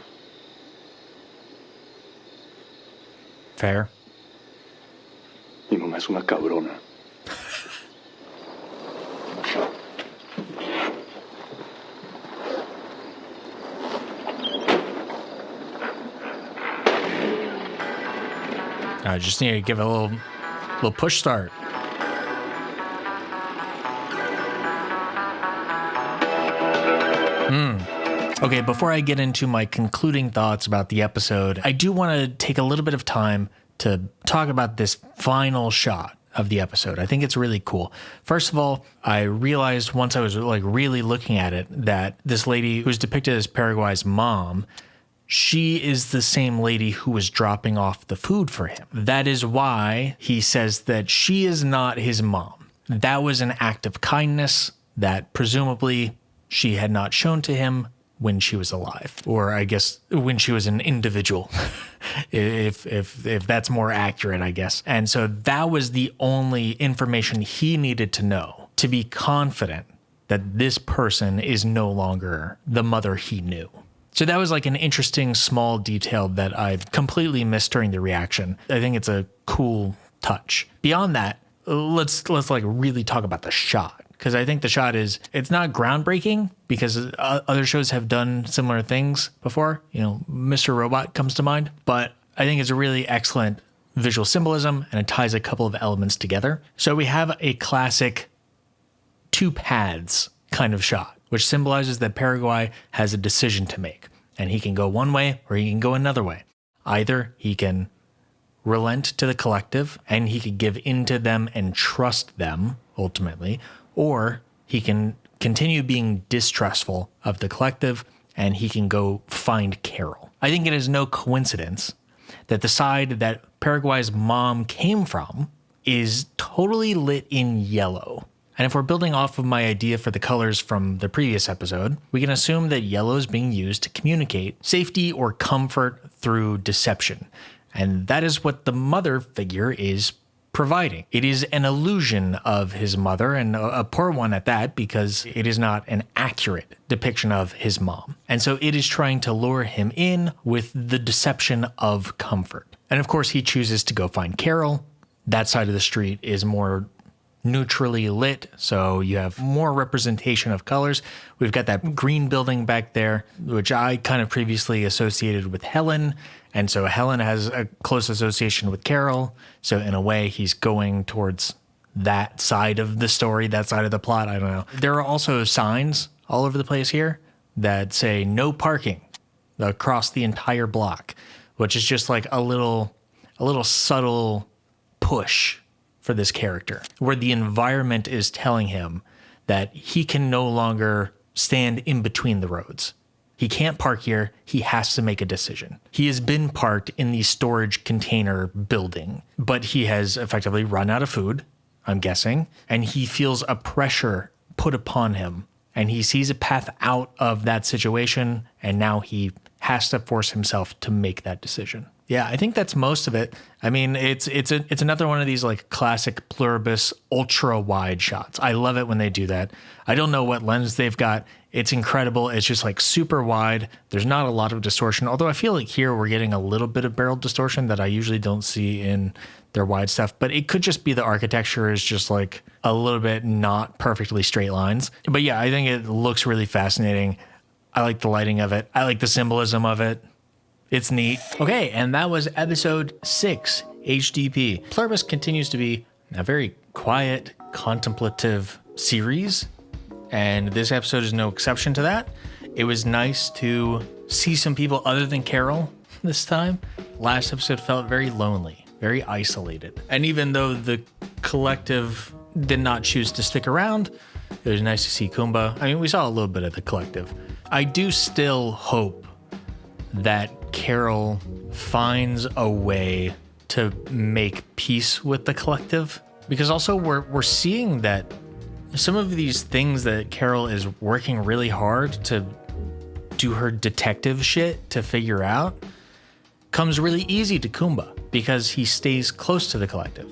Fair. Mi mamá es una cabrona. I just need to give it a little push start. Okay, before I get into my concluding thoughts about the episode, I do want to take a little bit of time to talk about this final shot of the episode. I think it's really cool. First of all, I realized once I was like really looking at it that this lady who's depicted as Paraguay's mom, she is the same lady who was dropping off the food for him. That is why he says that she is not his mom. That was an act of kindness that presumably she had not shown to him when she was alive, or I guess when she was an individual, if that's more accurate, I guess. And so that was the only information he needed to know to be confident that this person is no longer the mother he knew. So that was like an interesting small detail that I completely missed during the reaction. I think it's a cool touch. Beyond that, let's like really talk about the shot. Because I think the shot it's not groundbreaking because other shows have done similar things before. You know, Mr. Robot comes to mind. But I think it's a really excellent visual symbolism and it ties a couple of elements together. So we have a classic two paths kind of shot, which symbolizes that Paraguay has a decision to make. And he can go one way or he can go another way. Either he can relent to the collective and he could give in to them and trust them ultimately, or he can continue being distrustful of the collective and he can go find Carol. I think it is no coincidence that the side that Paraguay's mom came from is totally lit in yellow. And if we're building off of my idea for the colors from the previous episode, we can assume that yellow is being used to communicate safety or comfort through deception. And that is what the mother figure is providing. It is an illusion of his mother, and a poor one at that, because it is not an accurate depiction of his mom. And so it is trying to lure him in with the deception of comfort. And of course, he chooses to go find Carol. That side of the street is more neutrally lit, so you have more representation of colors. We've got that green building back there, which I kind of previously associated with Helen, and so Helen has a close association with Carol, so in a way he's going towards that side of the story, that side of the plot. I don't know. There are also signs all over the place here that say no parking across the entire block, which is just like a little subtle push for this character, where the environment is telling him that he can no longer stand in between the roads. He can't park here. He has to make a decision. He has been parked in the storage container building, but he has effectively run out of food, I'm guessing, and he feels a pressure put upon him, and he sees a path out of that situation, and now he has to force himself to make that decision. Yeah, I think that's most of it. I mean, it's another one of these like classic Pluribus ultra wide shots. I love it when they do that. I don't know what lens they've got. It's incredible. It's just like super wide. There's not a lot of distortion, although I feel like here we're getting a little bit of barrel distortion that I usually don't see in their wide stuff, but it could just be the architecture is just like a little bit not perfectly straight lines. But yeah, I think it looks really fascinating. I like the lighting of it. I like the symbolism of it. It's neat. Okay, and that was episode 6, HDP. Pluribus continues to be a very quiet, contemplative series, and this episode is no exception to that. It was nice to see some people other than Carol this time. Last episode felt very lonely, very isolated. And even though the collective did not choose to stick around, it was nice to see Kumba. I mean, we saw a little bit of the collective. I do still hope that Carol finds a way to make peace with the collective, because also we're seeing that some of these things that Carol is working really hard to do her detective shit to figure out comes really easy to Kumba because he stays close to the collective.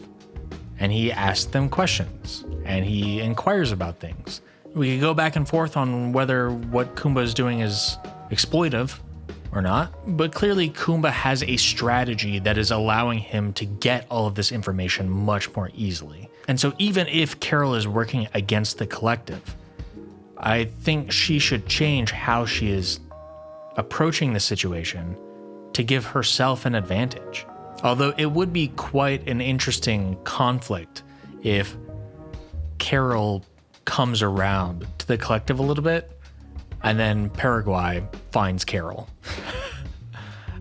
and he asks them questions and he inquires about things. We could go back and forth on whether what Kumba is doing is exploitive or not, but clearly Kumba has a strategy that is allowing him to get all of this information much more easily. And so even if Carol is working against the collective, I think she should change how she is approaching the situation to give herself an advantage. Although it would be quite an interesting conflict if Carol comes around to the collective a little bit, and then Paraguay finds Carol.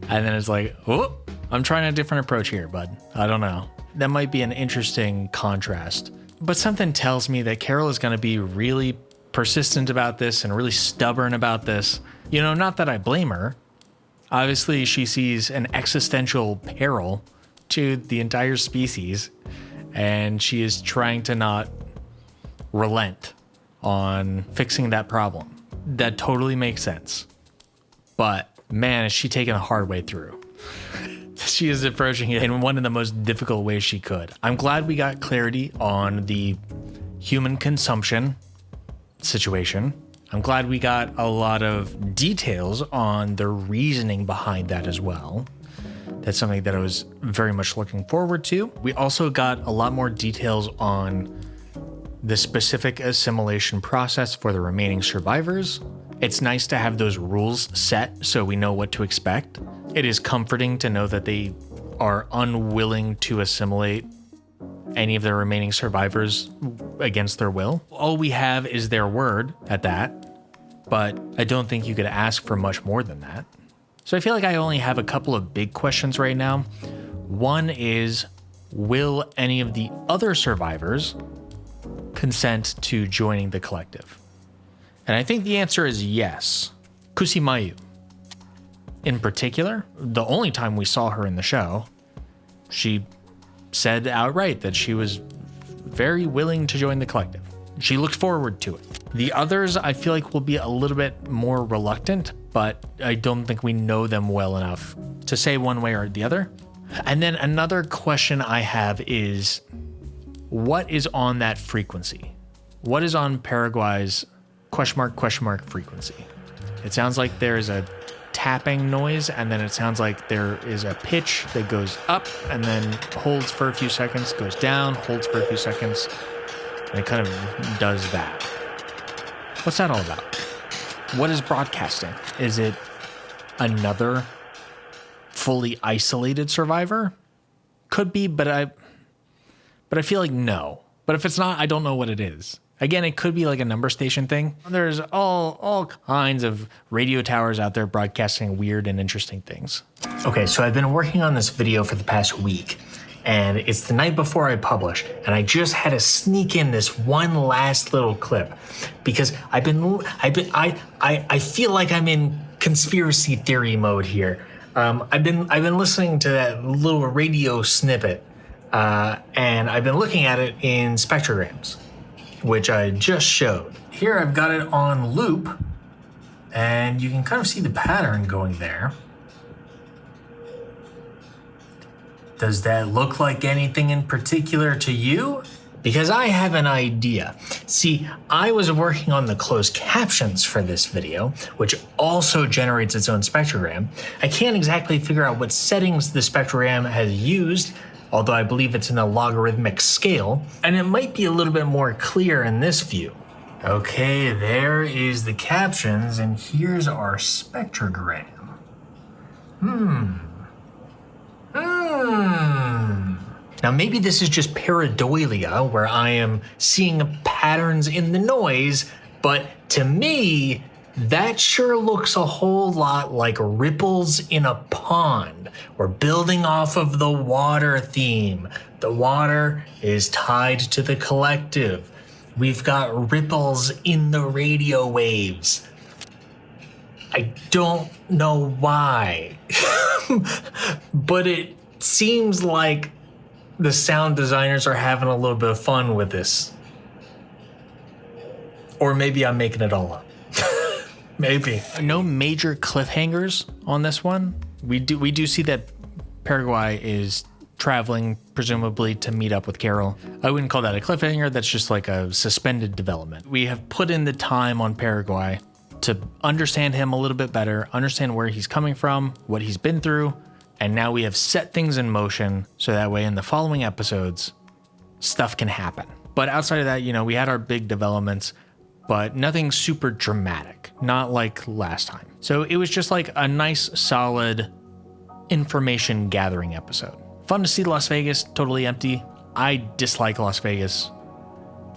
And then it's like, oh, I'm trying a different approach here, bud. I don't know. That might be an interesting contrast. But something tells me that Carol is going to be really persistent about this and really stubborn about this. You know, not that I blame her. Obviously, she sees an existential peril to the entire species, and she is trying to not relent on fixing that problem. That totally makes sense. But man, is she taking a hard way through. She is approaching it in one of the most difficult ways she could. I'm glad we got clarity on the human consumption situation. I'm glad we got a lot of details on the reasoning behind that as well. That's something that I was very much looking forward to. We also got a lot more details on the specific assimilation process for the remaining survivors. It's nice to have those rules set so we know what to expect. It is comforting to know that they are unwilling to assimilate any of the remaining survivors against their will. All we have is their word at that, but I don't think you could ask for much more than that. So I feel like I only have a couple of big questions right now. One is, will any of the other survivors consent to joining the collective? And I think the answer is yes. Kusimayu, in particular, the only time we saw her in the show, she said outright that she was very willing to join the collective. She looked forward to it. The others, I feel like, will be a little bit more reluctant, but I don't think we know them well enough to say one way or the other. And then another question I have is, what is on that frequency? What is on Paraguay's question mark frequency? It sounds like there's a tapping noise, and then it sounds like there is a pitch that goes up and then holds for a few seconds, goes down, holds for a few seconds, and it kind of does that. What's that all about? What is broadcasting? Is it another fully isolated survivor? Could be, but I feel like no. But if it's not, I don't know what it is. Again, it could be like a number station thing. There's all kinds of radio towers out there broadcasting weird and interesting things. Okay, so I've been working on this video for the past week, and it's the night before I publish, and I just had to sneak in this one last little clip because I feel like I'm in conspiracy theory mode here. I've been listening to that little radio snippet, and I've been looking at it in spectrograms, which I just showed. Here I've got it on loop, and you can kind of see the pattern going there. Does that look like anything in particular to you? Because I have an idea. See, I was working on the closed captions for this video, which also generates its own spectrogram. I can't exactly figure out what settings the spectrogram has used, although I believe it's in a logarithmic scale, and it might be a little bit more clear in this view. Okay, there is the captions, and here's our spectrogram. Now maybe this is just pareidolia, where I am seeing patterns in the noise, but to me, that sure looks a whole lot like ripples in a pond. We're building off of the water theme. The water is tied to the collective. We've got ripples in the radio waves. I don't know why, but it seems like the sound designers are having a little bit of fun with this. Or maybe I'm making it all up. Maybe. No major cliffhangers on this one. We do see that Paraguay is traveling, presumably to meet up with Carol. I wouldn't call that a cliffhanger. That's just like a suspended development. We have put in the time on Paraguay to understand him a little bit better, understand where he's coming from, what he's been through, and now we have set things in motion so that way in the following episodes, stuff can happen. But outside of that, you know, we had our big developments, but nothing super dramatic, not like last time. So it was just like a nice, solid information gathering episode. Fun to see Las Vegas totally empty. I dislike Las Vegas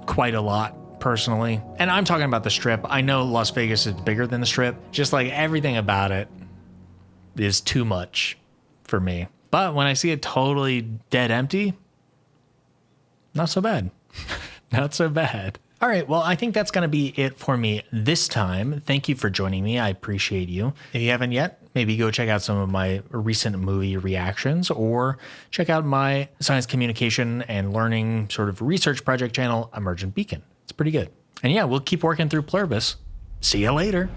quite a lot, personally. And I'm talking about the Strip. I know Las Vegas is bigger than the Strip. Just like everything about it is too much for me. But when I see it totally dead empty, not so bad. Not so bad. All right, well, I think that's going to be it for me this time. Thank you for joining me. I appreciate you. If you haven't yet, maybe go check out some of my recent movie reactions or check out my science communication and learning sort of research project channel, Emergent Beacon. It's pretty good. And yeah, we'll keep working through Pluribus. See you later.